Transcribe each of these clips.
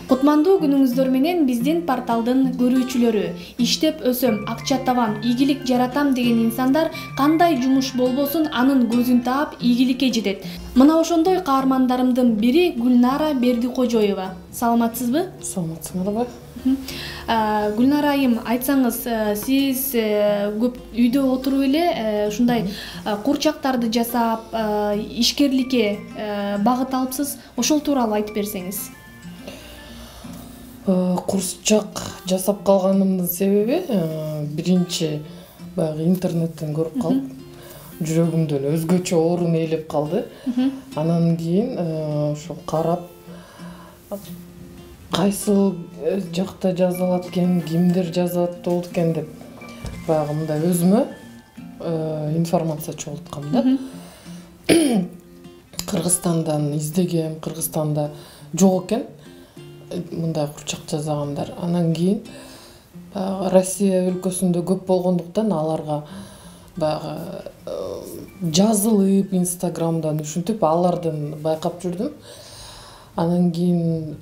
Кутмандуу күнүңүздөр менен биздин порталдын көрүүчүлөрү. Иштеп өсөм, акча табам, ийгилик жаратам деген инсандар кандай жумуш болбосун анын көзүн таап ийгиликке жетет. Мына ошондой каармандарымдын бири Гүлнара Бердикожоева. Саламатсызбы? Саламатсыңарбы? Гүлнара айым, айтсаңыз, сиз көп үйдө отуруп эле ушундай курчактарды жасап, ишкерликке багыт алыпсыз. Ошол тууралуу айтып берсеңиз. Курчак жасап калганымдын себеби биринчи баягы интернеттен көрүп калып, жүрөгүмдөн өзгөчө орун ээлеп калды. Анан кийин ошо карап, кайсыл жакта жазылат экен, кимдер жазат болот экен деп баягы мындай өзүмө информация чогулткам да. Кыргызстандан издегем, Кыргызстанда жок экен мындай курчак жасагандар. Анан кийин Россия өлкөсүндө көп болгондуктан аларга баягы жазылып Инстаграмдан ушинтип алардан байкап жүрдүм. Анан кийин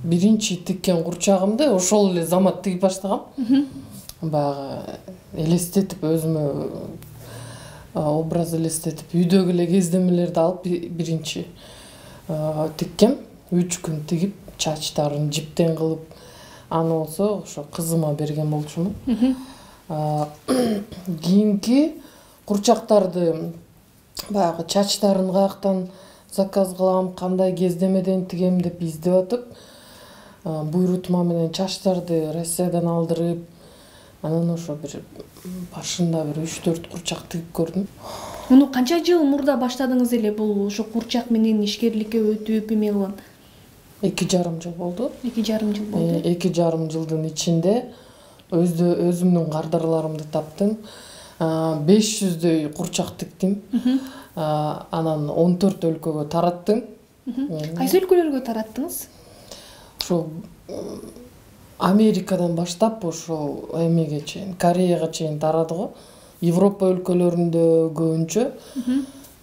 биринчи тиккен курчагымды ошол эле замат тигип баштагам. Баягы элестетип өзүмө образ элестетип үйдөгү эле кездемелерди алып биринчи тиккем. 3 күн тигип, чачтарын жиптен кылып, аны болсо ошо кызыма берген болчумун. Кийинки курчактарды баягы чачтарын каяктан заказ кылам, кандай кездемеден тигем деп издеп атып, буйрутма менен чачтарды Россиядан алдырып, анан ошо бир башында бир 3-4 курчак тигип көрдүм. Муну канча жыл мурда баштадыңыз эле бул ошо курчак менен ишкерликке өтүп эме кылган? 2,5 жыл болду. 2,5 жыл болду. 2,5 жылдын ичинде өзүмдүн кардарларымды таптым. 500дөй курчак тиктим. Анан 14 өлкөгө тараттым. Кайсы өлкөлөргө тараттыңыз? Ошо Америкадан баштап ошо эмеге чейин, Кореяга чейин тарады го. Европа өлкөлөрүндө көбүнчө.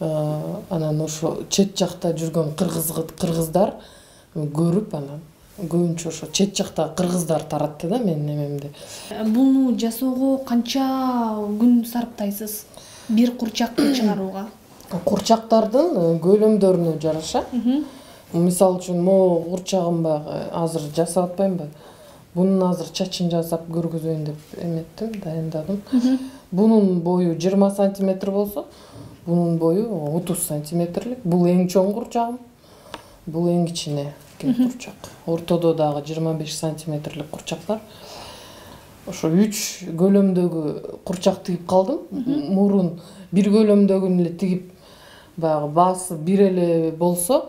Анан ошо чет жакта жүргөн кыргыздар көрүп, анан көбүнчө ошо чет жакта кыргыздар таратты да менин эмемди. Буну жасоого канча күн сарптайсыз? Бир курчакты чыгарууга? Курчактардын көлөмдөрүнө жараша. Мисалы үчүн, могу курчагым баягы азыр жасап атпаймынбы? Бунун азыр чачын жасап көргүзөйүн деп эметтим, дайындадым. Бунун бою 20 сантиметр болсо, бунун бою 30 сантиметрлик. Бул эң чоң курчагым. Бул эң кичине курчак. Ортодо дагы 25 сантиметрлик курчак бар. Ошо 3 көлөмдөгү курчак тигип калдым. Мурун бир көлөмдөгүн эле тигип, баягы баасы бир эле болсо,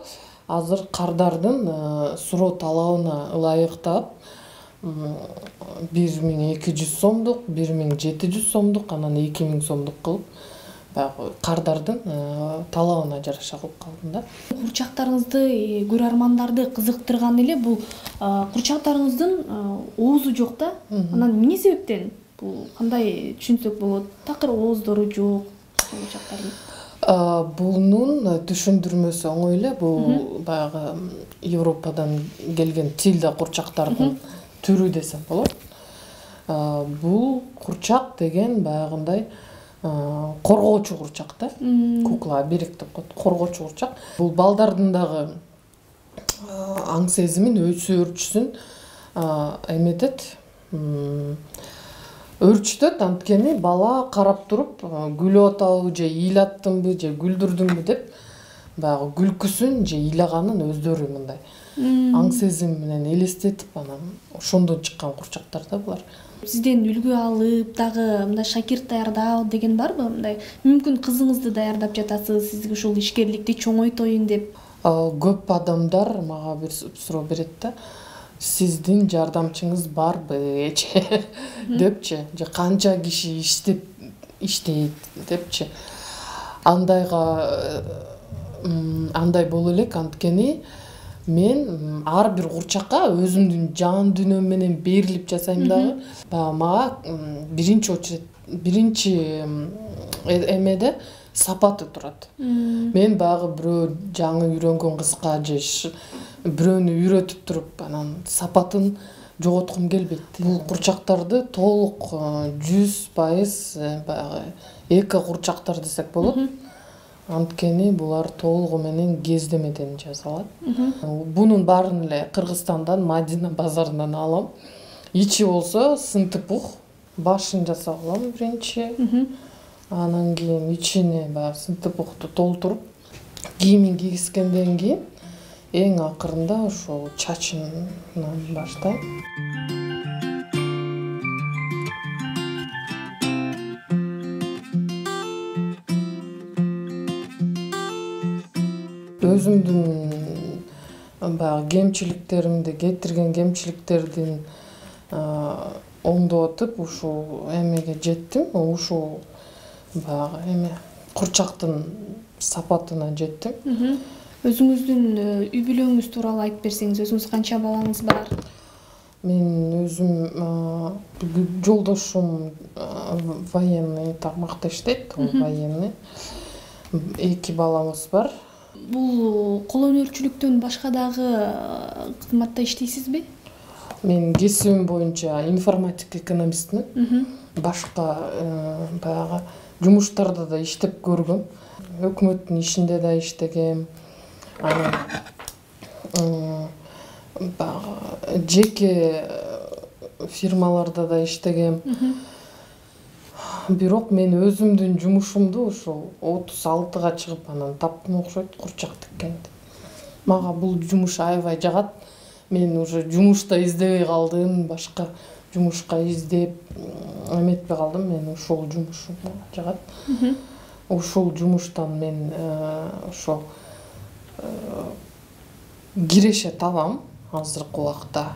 азыр кардардын суроо талабына ылайыктап 1200 сомдук, 1700 сомдук, анан 2000 сомдук кылып, баягы кардардын талабына жараша кылып калдым да. Курчактарыңызды, көрөрмандарды кызыктырган эле бул курчактарыңыздын оозу жок да. Анан эмне себептен? Бул кандай түшүнсөк болот? Такыр ооздору жок курчактардын. Бунун түшүндүрмөсү оңой эле. Бул баягы Европадан келген тилда курчактардын түрү десем болот. Бул курчак деген баягындай коргоочу курчак да. Кукла, берек деп коет. Коргоочу курчак. Бул балдардын дагы аң сезимин, өрчүсүн эметет, өрчүтөт. Анткени бала карап туруп, күлүп атабы же ыйлаттымбы же күлдүрдүмбү деп баягы күлкүсүн же ыйлаганын өздөрү мындай аң сезим менен элестетип, анан ошондон чыккан курчактар да булар. Сизден үлгү алып, дагы мындай шакирт даярдау деген барбы? Мындай мүмкүн кызыңызды даярдап жатасыз, сизге ушул ишкерликти чоңойтоюн деп. Көп адамдар мага бир суроо берет да. Сиздин жардамчыңыз барбы депчи, же канча киши иштейт депчи. Андай боло элек, анткени мен ар бир курчакка өзүмдүн жан дүйнөм менен берилип жасайм дагы. Мага биринчи эмеде сапаты турат. Мен баягы бирөө жаңы үйрөнгөн кызга же бирөөнү үйрөтүп туруп анан сапатын жоготкум келбейт. Бул курчактарды толук 100% баягы эко курчактар десек болот. Анткени булар толугу менен кездемеден жасалат. Бунун баарын эле Кыргызстандан, Мадина базарынан алам. Ичи болсо сынтыпух, башын жасап алам биринчи. Анан кийин ичине баягы сынтыпухту толтуруп, кийимин кийгизгенден кийин эң акырында ошол чачынан баштайм. Өзүмдүн баягы кемчиликтеримди, кетирген кемчиликтердин оңдотуп ушул эмеге жеттим. Ушул баягы эме курчактын сапатына жеттим. Өзүңүздүн үй бүлөңүз тууралуу айтып берсеңиз, өзүңүз канча балаңыз бар? Мен өзүм жолдошум военный тармакта иштейт, военный. 2 баламыз бар. Бул кол өнөрчүлүктөн башка дагы кызматта иштейсизби? Мен кесибим боюнча информатик экономистмин. Башка баягы жумуштарда да иштеп көргөм. Өкмөттүн ишинде да иштегем. Анан баягы жеке фирмаларда да иштегем. Бирок мен өзүмдүн жумушумду ошол 36-га чыгып анан таптым окшойт, курчак тиккенди. Мага бул жумуш аябай жагат. Мен уже жумушта издебей калдым, башка жумушка издеп эметпей калдым. Мен ошол жумушум жагат. Ошол жумуштан мен ошо киреше табам азыркы убакта.